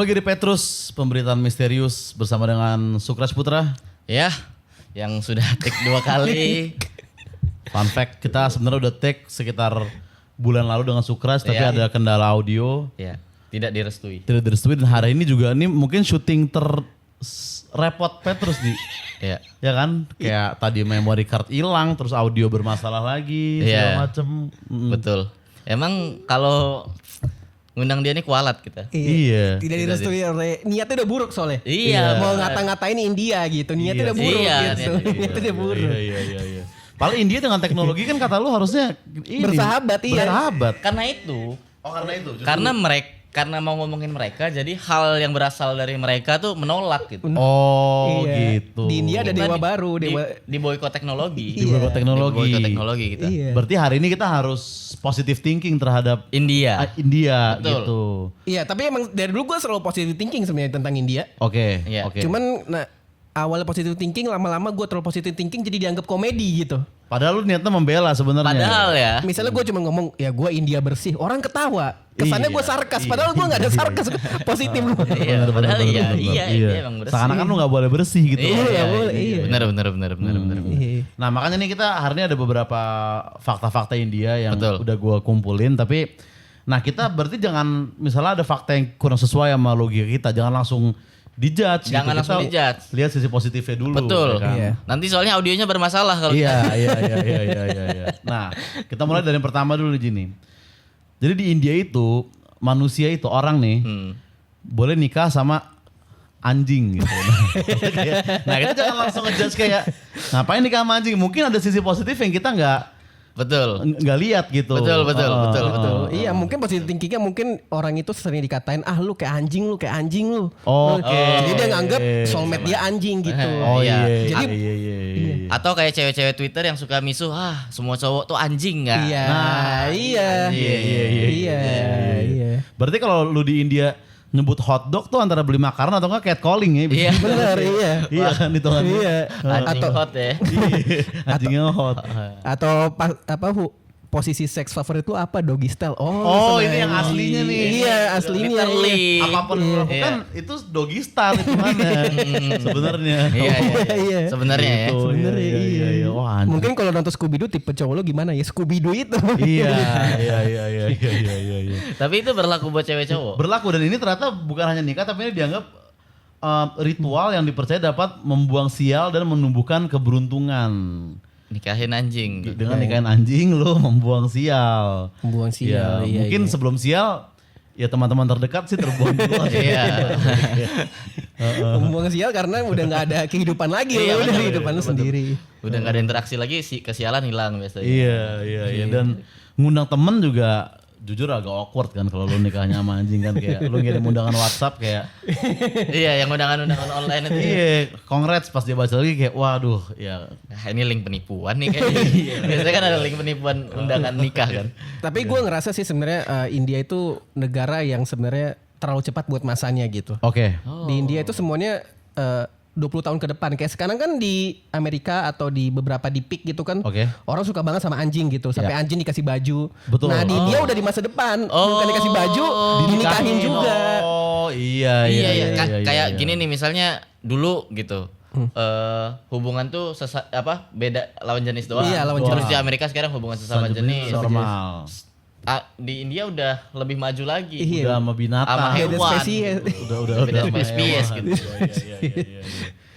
Kembali lagi di Petrus, pemberitaan misterius bersama dengan Sukras Putra. Ya, yang sudah take 2 kali. Fun fact, kita sebenarnya udah take sekitar bulan lalu dengan Sukras, tapi ada kendala audio. Ya, tidak direstui. Tidak direstui dan hari ini juga ini mungkin syuting repot Petrus di. Ya. Ya kan? Kayak tadi memory card hilang, terus audio bermasalah lagi, segala macem. Betul. Emang kalau ngundang dia nih kualat kita. Iya. Tidak direstui oleh niatnya udah buruk soalnya. Iya. Mau ngata-ngatain India gitu. Niatnya udah buruk gitu. Niatnya udah buruk. Iya. Padahal India dengan teknologi kan kata lu harusnya ini, bersahabat, iya. Bersahabat. Karena itu. Oh karena itu. Karena mau ngomongin mereka, jadi hal yang berasal dari mereka tuh menolak gitu. Oh iya. gitu. Di India ada dewa baru, di boykot teknologi. Di boykot teknologi. Di boykot teknologi kita. Iya. Berarti hari ini kita harus positive thinking terhadap India. India Betul. gitu. Iya, tapi emang dari dulu gue selalu positive thinking sebenarnya tentang India. Oke. Iya. Cuman awalnya positive thinking, lama-lama gue terlalu positive thinking jadi dianggap komedi gitu. Padahal lu niatnya membela sebenarnya. Padahal ya. Misalnya gue cuma ngomong, ya gue India bersih, orang ketawa. Kesannya gue sarkas, padahal gue gak ada sarkas, positif gue. Iya, padahal iya emang bersih. Seakan-akan lu gak boleh bersih gitu. Iya. Benar. Nah makanya nih kita hari ini ada beberapa fakta-fakta India yang Betul. udah gua kumpulin. Tapi nah kita berarti jangan misalnya ada fakta yang kurang sesuai sama logika kita. Jangan langsung dijudge. Jangan langsung Kita dijudge. Lihat sisi positifnya dulu. Betul. Ya kan? Iya. Nanti soalnya audionya bermasalah kalau Iya. Nah, kita mulai dari yang pertama dulu nih Jini. Jadi di India itu manusia itu orang nih boleh nikah sama anjing gitu. Nah kita jangan langsung ngejudge kayak ngapain nikah sama anjing. Mungkin ada sisi positif yang kita nggak lihat gitu. Betul. Iya, mungkin positive thinkingnya mungkin orang itu sering dikatain, lu kayak anjing lu. Oke. Jadi dia nganggap soulmate dia anjing gitu. Oh iya. Jadi Iya. Atau kayak cewek-cewek Twitter yang suka misuh, semua cowok tuh anjing nggak? Iya. Iya. Berarti kalau lu di India nyebut hotdog tuh antara beli makanan atau enggak catcalling ya? Iya. Benar, iya. Iya kan hitungan. Iya. Anjing Atau hot ya. Anjingnya hot. atau posisi seks favorit itu apa? Doggy style. Oh, seneng. ini yang aslinya nih. Iya, aslinya. Literally. Apapun lu lakukan itu doggy style itu mana sebenarnya. Iya. Sebenarnya ya. Gitu, iya. Wah, anjing. Mungkin kalau nonton Scooby-Doo tipe cowok lo gimana ya? Scooby-Doo itu. Iya. Tapi itu berlaku buat cewek cowok. Berlaku dan ini ternyata bukan hanya nikah tapi ini dianggap ritual yang dipercaya dapat membuang sial dan menumbuhkan keberuntungan. Nikahin anjing. Dengan nikahin anjing lu membuang sial. Membuang sial. Ya, Iya, mungkin sebelum sial ya teman-teman terdekat sih terbuang dulu. Iya. Membuang sial karena udah nggak ada kehidupan lagi. Iya, Udah betul, kehidupan lu sendiri. Udah nggak ada interaksi lagi, kesialan hilang biasanya. Iya. Dan ngundang temen juga jujur agak awkward kan kalau lu nikahnya sama anjing kan kayak lu ngirim undangan WhatsApp kayak Iya, yang undangan-undangan online itu. iya, congrats pas dia baca lagi kayak waduh ya. Nah, ini link penipuan nih kayaknya. Biasanya kan ada link penipuan undangan nikah kan. Tapi gue ngerasa sih sebenarnya India itu negara yang sebenarnya terlalu cepat buat masanya gitu. Oke. Di India itu semuanya 20 tahun ke depan. Kayak sekarang kan di Amerika atau di beberapa di PIK gitu kan. Oke. Orang suka banget sama anjing gitu. Sampai anjing dikasih baju. Betul. Nah di India udah di masa depan. Bukan dikasih baju, dinikahin juga. Oh iya. Kayak gini nih misalnya dulu gitu. Hubungan tuh beda lawan jenis doang. Iya, lawan Terus jenis. di Amerika sekarang hubungan sesama jenis. Normal. Di India udah lebih maju lagi. Iya. Udah sama binatang. Sama Beda hewan. spesies. Udah Beda sama spesies hewan. gitu. Iya.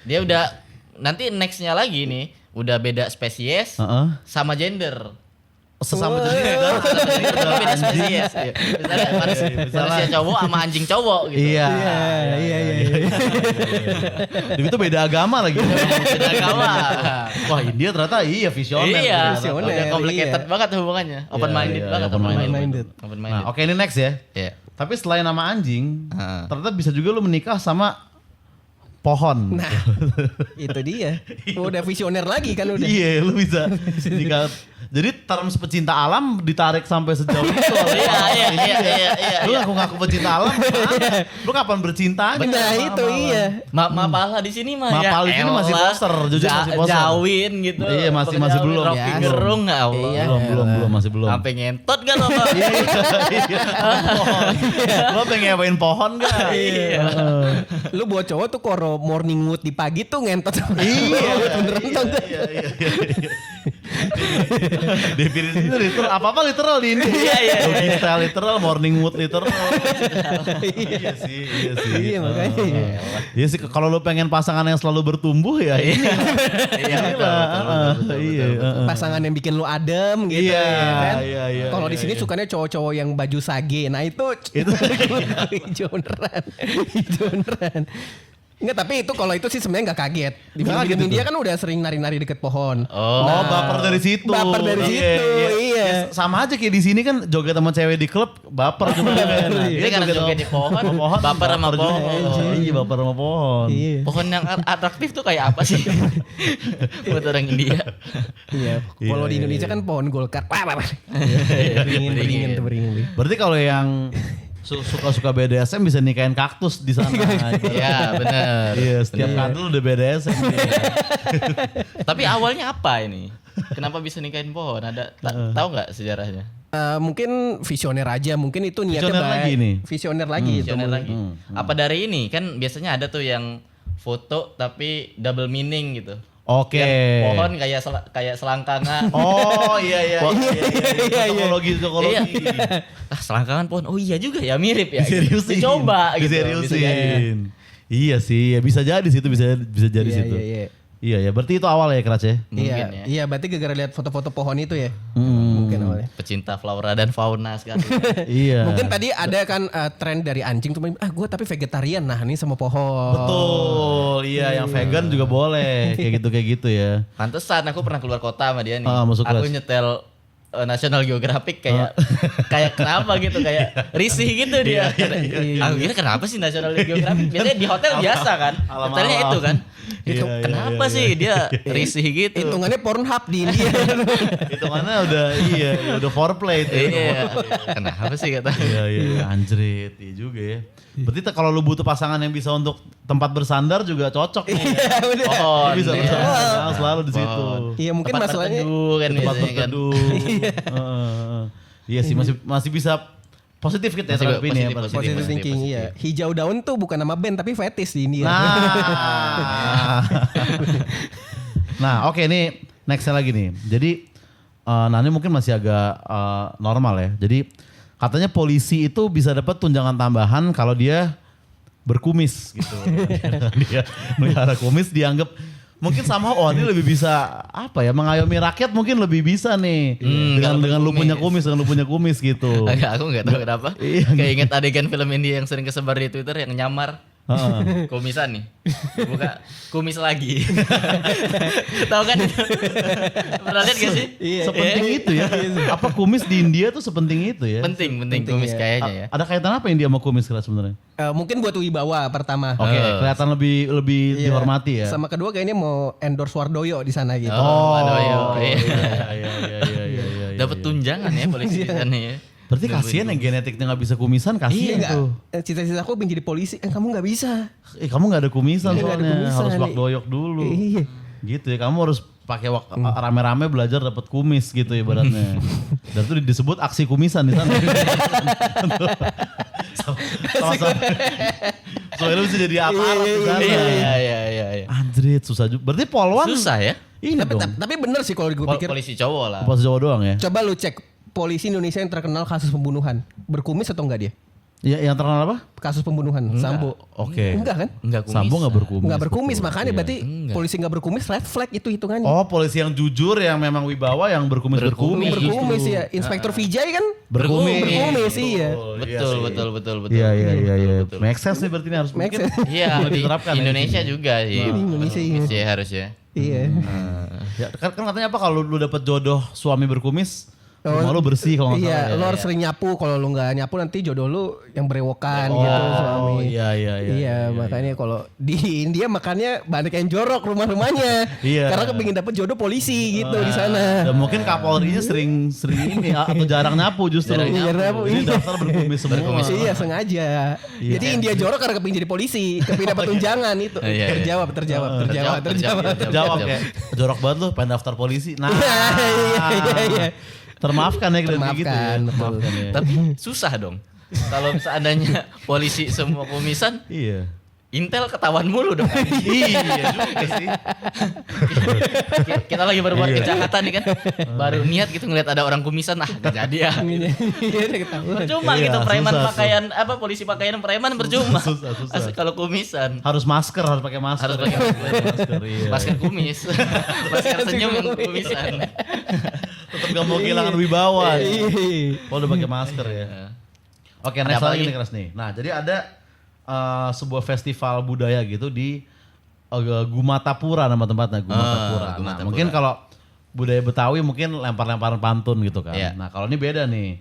Dia udah nanti nextnya lagi nih udah beda spesies Heeh. sama gender. Sesama jenis kan. Udah beda spesies. Misalnya manusia cowok sama anjing cowok gitu. Iya. Dan itu beda agama lagi. Beda agama. Wah India ternyata visioner. Iya, visioner, udah complicated banget hubungannya. Open minded iya, banget. open-minded. Open Nah minded. oke ini next ya. Iya. Tapi selain nama anjing, Heeh. ternyata bisa juga lu menikah sama pohon. Nah, itu dia. Udah visioner lagi kan udah. Iya, lu bisa nikah. Jadi terms pecinta alam ditarik sampai sejauh itu. Iya. Lu ngaku-ngaku pecinta alam, mana? Lu kapan bercinta? Nah, itu iya. Mapala di sini mah ya. Mapala di sini masih elah. poster, jujur masih poster. Jawin gitu. Iya, masih belum. Rocky Ya. Gerung nggak Allah. Iya. Belum, masih belum. Sampai ngentot kan lo? Iya. Lu pengen ngapain pohon gak? Iya. Lu buat cowok tuh kalau morning wood di pagi tuh ngentot. Iya. Beneran tuh. Iya. Definisi itu literal, apa-apa literal di ini. Iya. Logista literal, morning wood literal. Iya sih. Iya, makanya. Iya sih, kalau lu pengen pasangan yang selalu bertumbuh ya ini. Iya betul. Iya. Pasangan yang bikin lu adem gitu Iya, ya kan. iya, Kalau di sini sukanya cowok-cowok yang baju sage. Nah itu hijau beneran. Enggak, tapi itu kalau itu sih sebenarnya nggak kaget. Di Nggak film gitu India tuh. kan udah sering nari-nari deket pohon. Oh. Baper dari situ. Baper dari situ, iya. Ya, sama aja kayak di sini kan joget sama cewek di klub, baper juga kan. Dia karena joget di pohon, baper sama juga. pohon. Iya, baper sama pohon. Iya. Pohon yang atraktif tuh kayak apa sih? Buat orang India. Iya. Kalau di Iya, Indonesia iya. kan pohon golkar. Wah. Beringin. Beringin. Berarti kalau yang suka-suka BDSM bisa nikahin kaktus di sana. Iya benar. Iya, setiap kadul udah BDSM. Tapi awalnya apa ini? Kenapa bisa nikahin pohon? Ada tahu nggak sejarahnya? Mungkin visioner aja, mungkin itu niatnya Visioner baik. lagi nih. Visioner lagi itu. Visioner lagi. Apa dari ini? Kan biasanya ada tuh yang foto tapi double meaning gitu. Oke. Yang pohon kayak selangkangan. Oh iya. Psikologi. Iya. Selangkangan pohon. Oh iya juga ya, mirip ya. Diseriusin. Dicoba gitu. Bisa jadi. Diseriusin. Iya sih, ya bisa jadi situ, bisa jadi Iya, situ. iya. Iya, berarti itu awal ya Kerac ya? Mungkin ya. Iya, berarti gara-gara lihat foto-foto pohon itu ya. Mungkin awalnya. Pecinta flora dan fauna sekali. Iya. Mungkin tadi ada kan tren dari anjing tuh, gue tapi vegetarian, nah ini sama pohon. Betul, iya yang vegan juga boleh, kayak gitu ya. Pantesan aku pernah keluar kota sama dia nih. Masuk Aku kelas. nyetel National Geographic kayak kenapa gitu, kayak risih gitu dia. Aku kira kenapa sih National Geographic? Biasanya di hotel biasa kan. Alam-alam. Hotelnya itu kan. Iya, Itu iya, kenapa iya, sih dia risih gitu? Hitungannya Pornhub di India. Hitungannya udah foreplay itu. Iya. Kenapa sih kata? Iya, anjrit, iya juga ya. Berarti kalau lu butuh pasangan yang bisa untuk tempat bersandar juga cocok nih. Pohon. Dia bisa Iya. bersandar selalu di situ. Pohon. Iya, mungkin Tempat masalahnya berteduh kan Tempat biasanya kan. berteduh. Iya sih, masih bisa positif kita ya Masih terhadap ini ya. positif, positive thinking, iya. Hijau daun tuh bukan nama band tapi fetish di India. Nah, oke nih nextnya lagi nih. Jadi Nani mungkin masih agak normal ya. Jadi katanya polisi itu bisa dapat tunjangan tambahan kalau dia berkumis gitu. Dia melihara kumis dianggap mungkin sama ini lebih bisa apa ya, mengayomi rakyat mungkin lebih bisa nih dengan lu punya kumis, dengan lu punya kumis gitu. Agak aku nggak tahu kenapa. Kayak inget adegan film India yang sering kesebar di Twitter yang nyamar. Kumisan nih, buka kumis lagi. Tahu kan? Pernah lihat gak sih? Sepenting itu ya. Apa kumis di India tuh sepenting itu ya? Penting kumis ya. kayaknya ya. Ada kaitan apa India sama kumis Kera sebenarnya? Mungkin buat wibawa pertama. Oke, kelihatan lebih Iya. dihormati ya. Sama kedua kayaknya mau endorse Wardoyo di sana gitu. Waduh, iya. iya. Dapat tunjangan ya polisi di sana ya. Berarti kasihan yang genetiknya nggak bisa kumisan, kasihan Iya, tuh. cita-cita aku pengen jadi polisi, kamu nggak bisa. Kamu nggak ada kumisan Nggak ada soalnya, kumisan, harus nih. bak doyok dulu. Iya. Gitu ya, kamu harus pakai rame-rame belajar dapat kumis gitu ibaratnya. Dan itu disebut aksi kumisan di sana. Sama-sama. Soalnya lu bisa jadi aparat di sana. Iya. Anjrit, susah juga. Berarti polwan Susah ya. ini Tapi, dong. tapi bener sih kalau gue pikir. Polisi cowok lah. Pas Jawa doang ya? Coba lu cek polisi Indonesia yang terkenal kasus pembunuhan. Berkumis atau enggak dia? Ya, yang terkenal apa? Kasus pembunuhan, Sambo. Oke. Enggak kan? Enggak kumis. Sambo nggak berkumis. Enggak berkumis, betul. makanya Iya. berarti polisi enggak berkumis red flag itu hitungannya. Oh, polisi yang jujur, yang memang wibawa, yang berkumis. Berkumis ya. Inspektur Vijay kan? Berkumis. Berkumis, iya. Betul. Iya. Make sense nih berarti ini harus Make mungkin. sense. Iya, di diterapkan ya. Indonesia juga sih. Di Indonesia, iya. Kumis ya harusnya. Iya. Ya, kan katanya apa kalau lu dapet jodoh suami berkumis, Rumah lu bersih kalau nggak Iya, salah. lo harus sering nyapu. Kalau lu nggak nyapu nanti jodoh lu yang berewokan gitu suami. Iya. Makanya kalau di India makannya banyak yang jorok rumah-rumahnya. Iya. Karena kepingin dapet jodoh polisi gitu di sana. Dan mungkin Kapolrinya sering ini atau jarang nyapu justru. Jarang nyapu, Jadi iya. daftar berkumis semua. Iya sengaja. Jadi India jorok karena kepingin jadi polisi, kepingin dapat tunjangan itu. Iya. Terjawab. Jawab kayak jorok banget lu pengen daftar polisi. Nah. Iya. Termaafkan ya kalau Termaafkan, gitu ya. betul. Termaafkan ya. Tapi susah dong. Kalau seandainya polisi semua kumisan, Iya. Intel ketahuan mulu dong. Iya juga sih. Kita lagi berbuat kejahatan nih kan. Baru niat gitu ngeliat ada orang kumisan, gak jadi ya. Iya ketahuan. Percuma Iya, gitu preman susah, pakaian polisi pakaian preman percuma. Susah. Asik kalau kumisan. Harus masker, harus pakai masker. Harus pakai masker. Iya. Masker kumis. Masker senyum yang kumisan. Tetap gak mau kehilangan wibawa. Iya. Kalau udah pakai masker ya. Oke, Ada next apa lagi lagi? nih Kras nih. Nah, jadi ada sebuah festival budaya gitu di Gumatapura nama tempatnya, Gumatapura. Nah, Gumatapura. mungkin kalau budaya Betawi mungkin lempar-lemparan pantun gitu kan. Iya. Nah, kalau ini beda nih.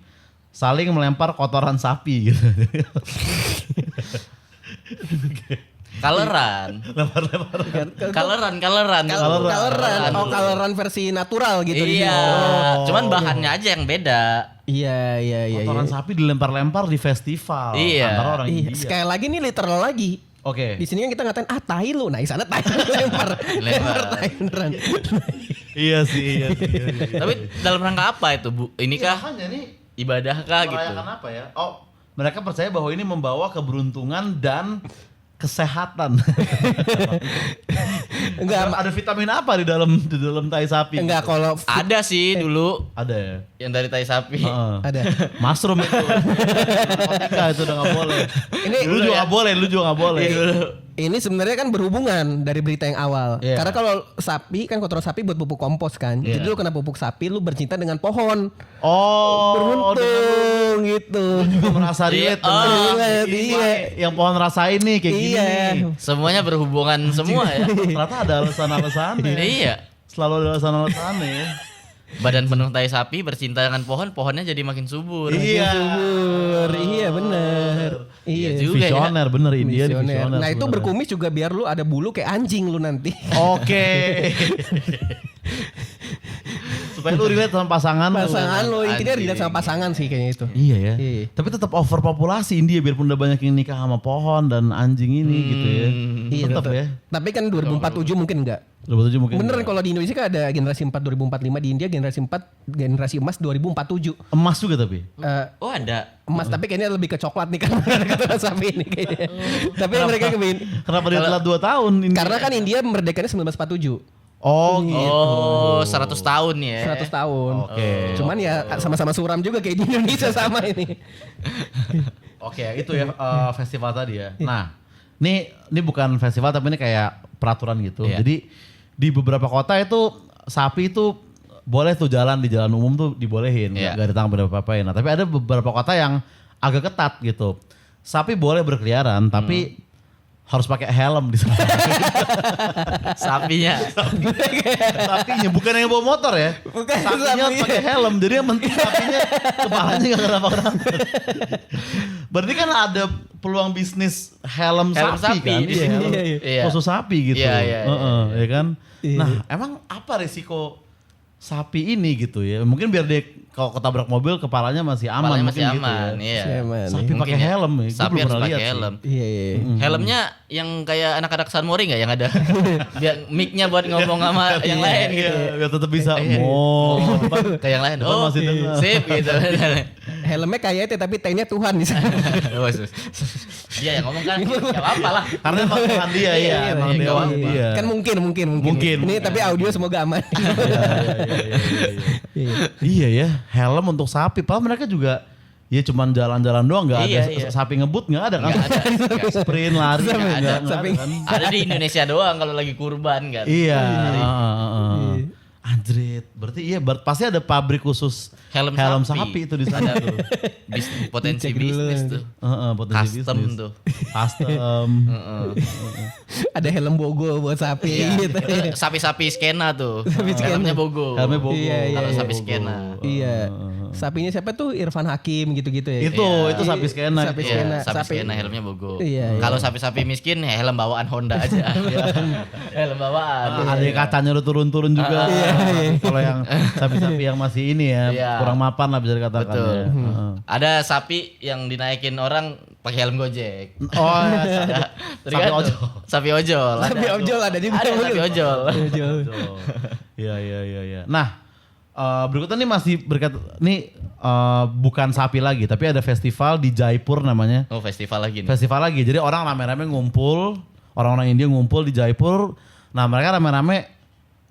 Saling melempar kotoran sapi gitu. Kaleran. Kaleran. Kaleran. Oh, kaleran versi natural gitu di Iya. sini. Cuman bahannya aja yang beda. Iya. Kotoran sapi dilempar-lempar di festival Iya. antara orang Iya, India. sekali lagi nih literal lagi. Oke. Di sini kan kita ngatain tai lu. Nah, di sana tai lempar tai beneran. Iya sih. Tapi dalam rangka apa itu, Bu? Ini Iya, kah makanya nih ibadah kah gitu? merayakan apa ya? Oh, mereka percaya bahwa ini membawa keberuntungan dan kesehatan. Enggak, ada vitamin apa di dalam tai sapi? enggak kalau Ada sih dulu Ada ya. yang dari tai sapi. Heeh. ada. Mushroom itu. Narkotika itu udah gak boleh. Ini Lu juga gak boleh, lu juga gak boleh. Ini sebenarnya kan berhubungan dari berita yang awal. Iya. Karena kalau sapi kan kotoran sapi buat pupuk kompos kan. Iya. Jadi lu kena pupuk sapi lu bercinta dengan pohon. Oh, Beruntung gitu. juga merasa relate. Oh, dengan ini iya. yang pohon rasain nih kayak gini Iya. nih. Semuanya berhubungan semua ya. Ternyata ada alasan-alasannya. Iya. Selalu ada alasan-alasannya ya. Badan penuh tai sapi bercinta dengan pohon, pohonnya jadi makin subur. Iya. Subur. Iya benar. Iya. juga ya. Visioner bener India Visioner. visioner. Nah itu sebenarnya. berkumis juga biar lu ada bulu kayak anjing lu nanti. Oke. Supaya lu relate sama pasangan lu. Pasangan lu intinya Anjing. relate sama pasangan sih kayaknya itu. Iya ya. Iya. Tapi tetap overpopulasi India biarpun udah banyak yang nikah sama pohon dan anjing ini gitu ya. Iya Tetap ya. Tapi kan 2047 mungkin enggak. 2007 mungkin. Beneran kalau di Indonesia kan ada generasi 4 2045, di India generasi 4 generasi emas 2047. Emas juga tapi. Oh ada. Emas tapi kayaknya lebih ke coklat nih karena ada kotoran sapi ini kayaknya. Tapi mereka kebin. Kenapa dia telat 2 tahun ini? Karena kan India merdekanya 1947. Oh gitu. Oh 100 tahun ya. 100 tahun. Oke. Cuman ya sama-sama suram juga kayak di Indonesia sama ini. Oke, itu ya festival tadi ya. Nah, ini bukan festival tapi ini kayak peraturan gitu. Iya. Jadi di beberapa kota itu sapi itu boleh tuh jalan di jalan umum tuh dibolehin, Iya. nggak ditangkap apa-apain. Nah, tapi ada beberapa kota yang agak ketat gitu. Sapi boleh berkeliaran tapi harus pakai helm di sana. Sapinya. Sapinya bukan yang bawa motor ya. Bukan, Sapinya sapinya. pakai helm. Jadi yang penting sapinya kepalanya nggak kenapa-kenapa. Berarti kan ada peluang bisnis helm Helm sapi, sapi kan? di situ. Helm Iya. khusus sapi gitu. Iya, iya, Heeh, ya kan. Iya. Nah, emang apa resiko sapi ini gitu ya? Mungkin biar dia kalau ketabrak mobil kepalanya masih aman, Kepalanya mungkin masih gitu aman. ya. Iya. Aman, Sapi iya. pakai Mungkin ya. helm ya. Gua Sapi belum harus pernah pakai lihat sih. helm. Iya iya. Helmnya yang kayak anak-anak Sunmori nggak yang ada biar mic-nya buat ngomong sama yang lain gitu. Iya, biar tetap bisa. Iya. Oh, depan Kayak yang lain. Depan Oh, masih dengar. sip gitu. Helmnya kayak itu tapi T-nya Tuhan di sana. Dia yang ngomong kan enggak apa-apa lah. Karena emang Tuhan dia ya, Iya, emang iya, dia nggak orang apa-apa. dia. Kan mungkin. Mungkin. Ini tapi audio semoga aman. Iya. Iya ya, helm untuk sapi. Padahal mereka juga ya cuman jalan-jalan doang, nggak Iya, ada iya. sapi ngebut nggak ada kan? Nggak ada. Nggak. Sprint lari Nggak nggak ada. nggak Sapi. kan? Ada di Indonesia doang kalau lagi kurban kan. Iya. Anjrit, berarti iya pasti ada pabrik khusus Helm sapi itu di sana tuh. Potensi Cek dulu bisnis nanti. tuh. Potensi Custom bisnis. tuh. Custom. Ada helm bogo buat sapi gitu. Sapi-sapi skena tuh. Sapi skena. Helmnya bogo. Helmnya bogo. Iya, iya, Kalau iya. sapi skena. Iya. Sapinya siapa tuh? Irfan Hakim gitu-gitu ya. Itu sapi skena. Sapi itu. skena. Sapi Sapi- skena helmnya bogo. Iya, iya. Kalau sapi-sapi miskin ya helm bawaan Honda aja. Helm bawaan. Ada yang kacanya udah turun-turun juga. Kalau yang sapi-sapi yang masih ini ya, Iya. kurang mapan lah bisa dikatakan. Betul. Ya. Ada sapi yang dinaikin orang pakai helm Gojek. Oh, Tergantung. ojol. Sapi ojol. Sapi ojol ada juga. Ada sapi ojol. Ojol. Iya. Nah, berikutnya nih masih berkait nih bukan sapi lagi, tapi ada festival di Jaipur namanya. Oh, festival lagi nih. Festival lagi. Jadi orang rame-rame ngumpul, orang-orang India ngumpul di Jaipur. Nah, mereka rame-rame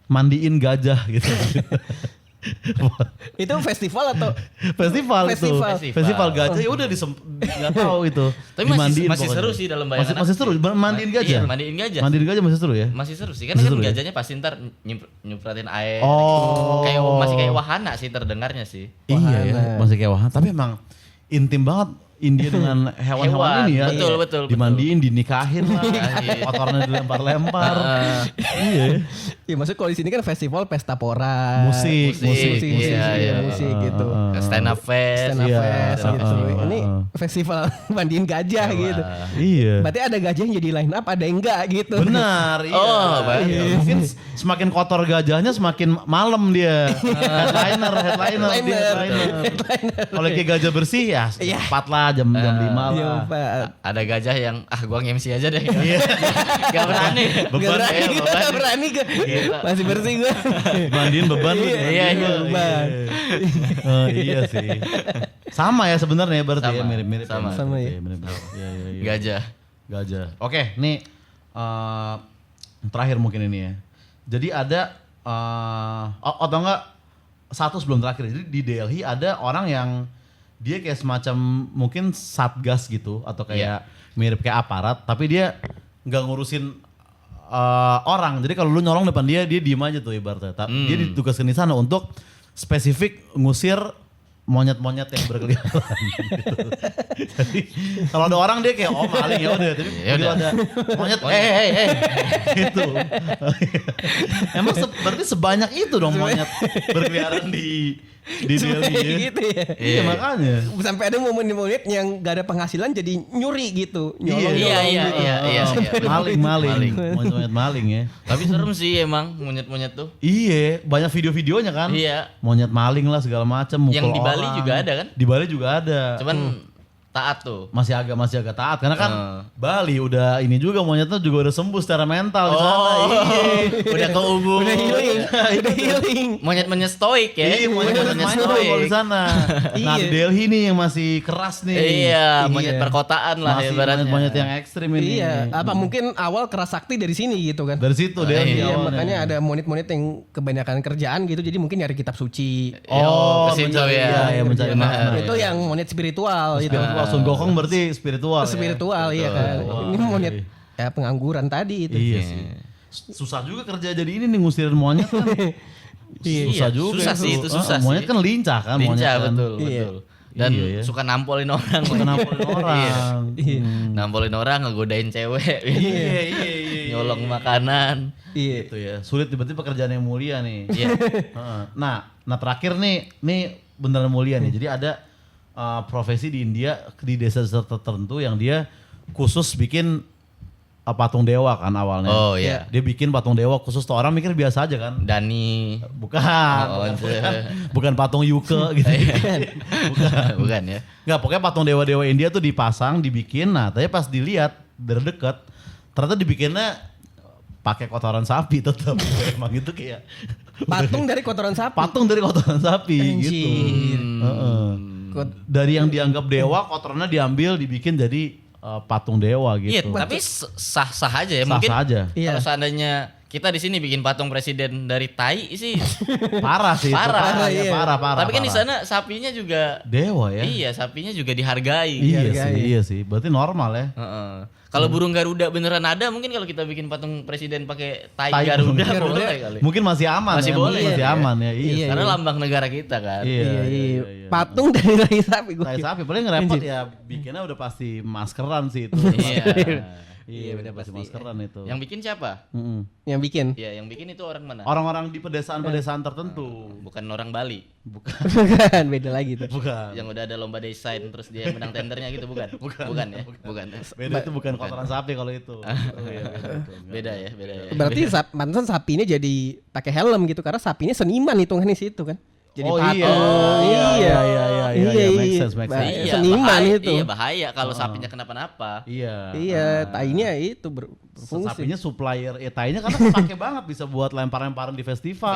mandiin gajah gitu. Itu festival atau? Festival itu. Festival. Festival gajah ya udah nggak tahu itu. Tapi Dimandiin masih pokoknya. seru sih dalam bayangan. Masih seru mandiin gajah. Iya, mandiin gajah. Mandiin gajah masih seru ya? Masih seru sih, karena Masih kan seru ya? gajahnya pasti ntar nyemprotin air. Oh. Kayak masih kayak wahana sih terdengarnya sih. Iya ya, masih kayak wahana. Tapi emang intim banget India dengan hewan-hewan Hewan, ini ya. betul, betul. Dimandiin, dinikahin lah. Kotornya dilempar-lempar. Iya. Ya maksud kalau di sini kan festival pesta pora. Musik. Iya. musik gitu. Stand up fest. Stand up Iya. fest gitu. Ini festival mandiin gajah gitu. Iya. Berarti ada gajah yang jadi line up, ada yang enggak gitu. Benar, iya. Oh, baik. Iya. Mungkin semakin kotor gajahnya semakin malam dia. Headliner. Kalau kayak gajah bersih ya cepat lah jam 5 lah. Iya, Pak. Ada gajah yang gue nge-MC aja deh. Gak berani. Beban Gak berani, ya, gue beban. gak berani gue. Gila. Masih bersih gue. Mandiin beban lu. Iya, beban. Oh, iya sih. Sama ya sebenarnya berarti ya Sama. mirip-mirip. Sama. Sama ya. Iya. Gajah. Gajah. Oke, nih terakhir mungkin ini ya. Jadi ada atau enggak satu sebelum terakhir. Jadi di Delhi ada orang yang dia kayak semacam mungkin satgas gitu atau kayak mirip kayak aparat, tapi dia nggak ngurusin orang. Jadi kalau lu nyolong depan dia diem aja tuh ibaratnya. Dia ditugaskan di sana untuk spesifik ngusir monyet-monyet yang berkeliaran gitu. Jadi kalau ada orang dia kayak maling ya udah, tapi Ya begitu udah. ada monyet gitu. Emang berarti sebanyak itu dong monyet berkeliaran di Delhi ya. Gitu ya. Iya makanya. Sampai ada momen-momen yang gak ada penghasilan jadi nyuri gitu. Nyolong. Iya. Maling. Monyet maling ya. Tapi serem sih emang monyet-monyet tuh. Iya, banyak video-videonya kan. Iya. Monyet maling lah segala macam. Yang di Bali juga ada kan? Di Bali juga ada. Cuman taat tuh. Masih agak taat karena kan Bali udah ini juga monyetnya juga udah sembuh secara mental di sana. Udah keubung. Udah healing. Monyet-monyet stoik ya. Iya, monyet main tuh kalau di sana. Nah, di Delhi nih yang masih keras nih. Iya, monyet perkotaan lah Masih ibaratnya. monyet yang ekstrim ini. Iya, apa mungkin awal keras sakti dari sini gitu kan. Dari situ Delhi Iya, awalnya. makanya ada monyet-monyet yang kebanyakan kerjaan gitu, jadi mungkin nyari kitab suci. Oh, ke situ mencari, ya. iya, mencari Benar. makna. Itu yang monyet spiritual itu. Spiritual. Sun Gokong berarti spiritual. Spiritual iya kan. Ini monyet ya pengangguran tadi itu. Iya sih. Susah juga kerja jadi ini nih ngusirin monyet kan. Susah juga. Susah sih itu susah monyet sih. kan lincah kan monyet Lincah kan. betul. Dan Iya, ya. suka nampolin orang. Suka nampolin orang. Nampolin orang, ngegodain cewek. Iya. Nyolong makanan. Iya. Gitu ya. Sulit berarti pekerjaan yang mulia nih. Iya. Heeh. Nah terakhir nih beneran mulia nih. Jadi ada profesi di India di desa tertentu yang dia khusus bikin patung dewa kan awalnya. Oh iya. Dia bikin patung dewa khusus tuh orang mikir biasa aja kan. Dani. Bukan patung Yuke gitu. Bukan ya. Enggak, pokoknya patung dewa-dewa India tuh dipasang, dibikin. Nah, tapi pas dilihat dari dekat ternyata dibikinnya pakai kotoran sapi tetap. Emang itu kayak Patung dari kotoran sapi. patung dari kotoran sapi Anjir. gitu. Heeh. Dari yang dianggap dewa, kotorannya diambil, dibikin jadi patung dewa Iya, gitu. tapi sah-sah aja ya. Sah-sah Mungkin aja. Iya. kalau seandainya kita di sini bikin patung presiden dari tai sih Parah sih. itu. Parah, Iya, iya. parah. tapi kan di sana sapinya juga dewa ya. iya, sapinya juga dihargai. Iya sih. Berarti normal ya. Heeh. Kalau burung Garuda beneran ada, mungkin kalau kita bikin patung presiden pakai tai Tai Garuda, Garuda. boleh kali. Mungkin masih aman Masih ya. boleh Masih ya. aman ya. Iya. Karena lambang negara kita kan. Iya. Patung dari tai sapi gue. Tai sapi paling repot ya bikinnya udah pasti maskeran sih itu. Iya. Iya, benar kasih pasti. maskeran itu. Yang bikin siapa? Mm-mm. Yang bikin. Ya, yang bikin itu orang mana? Orang-orang di pedesaan-pedesaan tertentu. Bukan orang Bali. Bukan. Bukan, beda lagi tuh. Bukan. Yang udah ada lomba desain terus dia menang tendernya gitu, bukan? Bukan ya? Bukan. Beda itu bukan kotoran sapi kalau itu. Oh, iya, Beda ya, beda ya. Berarti pantesan sapinya jadi pakai helm gitu karena sapinya seniman hitungannya situ kan. Jadi Oh patung. iya. Iya, make sense, make sense. Iya, seniman bahaya, itu. Iya, bahaya kalau sapinya kenapa-napa. Iya. Iya, tainya itu berfungsi. Sapinya supplier, tainya karena kepake banget bisa buat lempar-lemparan di festival.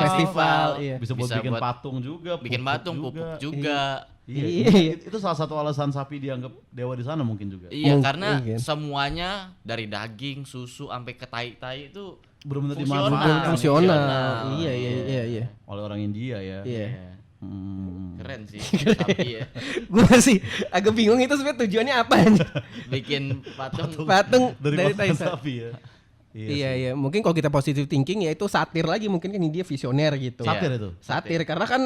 Iya. Bisa buat Bisa bikin buat patung juga, Bikin pupuk patung, pupuk juga. Iya. Iya. Itu salah satu alasan sapi dianggap dewa di sana mungkin juga. Iya, Mungkin. karena semuanya dari daging, susu sampai ke tai-tai itu Benar-benar Fungsional. dimanfaatkan Fungsional. Iya. oleh orang India ya. Iya. keren sih sapi ya. Gue masih agak bingung itu sebenarnya tujuannya apa anjir. Bikin patung. Patung Dari tai pakan sapi ya. Iya. Mungkin kalau kita positive thinking ya itu satir lagi mungkin kan dia visioner gitu. Satir itu. Satir karena kan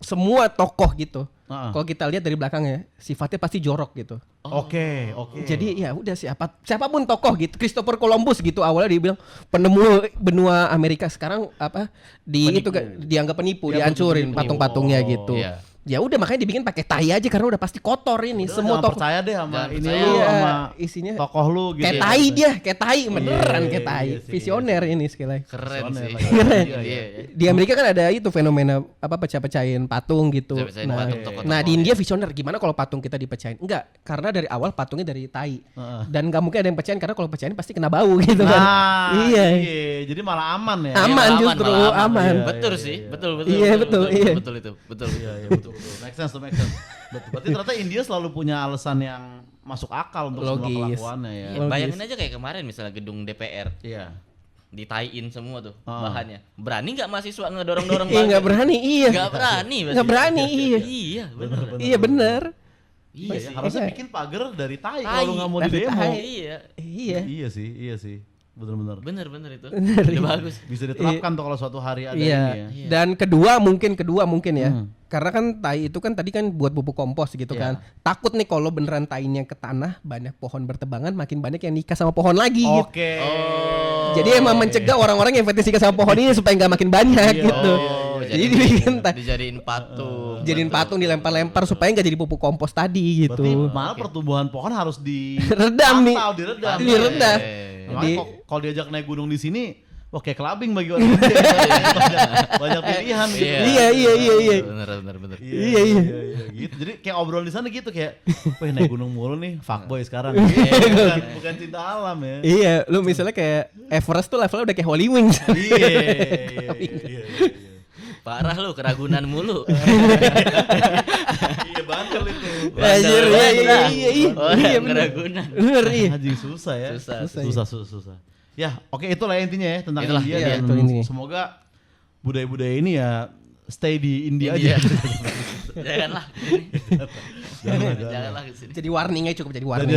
semua tokoh gitu. Ah. Kalau kita lihat dari belakangnya sifatnya pasti jorok gitu. Oke. Jadi ya udah siapapun tokoh gitu. Christopher Columbus gitu awalnya dia bilang penemu benua Amerika, sekarang apa itu dianggap penipu, Iya, dihancurin penipu. patung-patungnya Oh, gitu. iya. Ya udah makanya dibikin pakai tai aja karena udah pasti kotor ini. Udah, Semua jangan tokoh percaya deh sama Jangan ini percaya. lu Iya, sama isinya tokoh lu gitu. kayak ya. tai dia, kayak tai beneran Iya, kayak tai. iya sih, Visioner ini sekali lagi. Keren Visioner sih. lagi. Keren. Iya. Di Amerika kan ada itu fenomena apa pecah-pecahin patung gitu. Pecah-pecahin Nah, patung tokoh-tokoh. nah di India visioner gimana kalau patung kita dipecahin? Enggak, karena dari awal patungnya dari tai. Heeh. Dan nggak mungkin ada yang pecahin karena kalau pecahin pasti kena bau gitu kan. Nah, Iya. Jadi malah aman ya. Aman Malah justru, malah aman. Iya, Betul iya, sih, iya. betul. Iya, betul, iya. Betul itu, betul. Iya, betul. Make sense. Betul. Berarti ternyata India selalu punya alasan yang masuk akal untuk semua Logis. kelakuannya ya. Iya, bayangin aja kayak kemarin misalnya gedung DPR Iya. ditaiin semua tuh Ah. bahannya. Berani nggak mahasiswa ngedorong-dorong Iya nggak berani, iya. Nggak berani. Nggak berani, iya. Iya, bener. Iya bener. Iya Iya, sih. harusnya Iya. bikin pagar dari tai Tai. kalau nggak mau di Dari demo. tai. Iya. Iya. Iya sih. Benar-benar. Bener itu. Bener, Udah iya. bagus. Bisa diterapkan tuh kalau suatu hari ada Iya. ini ya. Iya. Dan kedua mungkin ya. Hmm. Karena kan tai itu kan tadi kan buat pupuk kompos gitu Iya. kan. Takut nih kalau beneran tainya ke tanah, banyak pohon bertebangan, makin banyak yang nikah sama pohon lagi gitu. Oke. Oh. Jadi emang mencegah orang-orang yang fetish nikah sama pohon ini supaya nggak makin banyak Iya, gitu. Oh, Jadi dibikin dijadiin patung. jadiin patung dilempar-lempar supaya nggak jadi pupuk kompos tadi gitu. Berarti malah pertumbuhan pohon harus Redam nih. diredam. Diredam. Makanya Di- kalau diajak naik gunung di sini, wah kayak kelabing bagi orang India. banyak pilihan gitu. Iya. Bener. Iya. Gitu. Jadi kayak obrolan di sana gitu kayak, wah naik gunung mulu nih, fuckboy sekarang. bukan cinta alam ya. Iya, lu misalnya kayak Everest tuh levelnya udah kayak Holy Wings. Iya. Parah lu keragunan mulu. Iya bandel itu. Anjir, iya. Oh, Iya, yang bener. keragunan. Bener, iya. Anjing susah ya. Susah. Ya, oke itulah intinya ya tentang Itulah, India iya, dan itu intinya. semoga budaya-budaya ini ya stay di India India. aja. Janganlah. Jangan. Janganlah ke sini. Jadi warningnya cukup jadi Dan warning.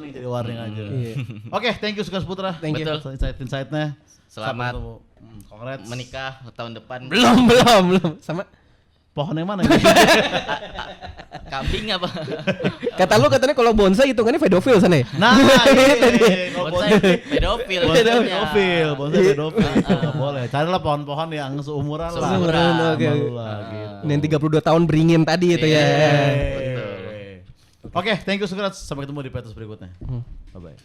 jadi warning aja. Iya. Oke, thank you Sukas Putra. Thank you. Betul. Insight-insightnya. Selamat Sampai ketemu. Congrats. Menikah tahun depan. Belum. Sama Pohon yang mana? Kambing apa? kata lu katanya kalau bonsai hitungannya pedofil sana ya? Nah, iya. Kalau Bonsai pedofil. Bonsai maksudnya. pedofil. Nggak boleh. Carilah pohon-pohon yang seumuran lah. Seumuran, oke. Sama lu lah, gitu. Yang 32 tahun beringin tadi itu ya. Iya. Betul. Oke, thank you Sukas. Sampai ketemu di petus berikutnya. Bye-bye.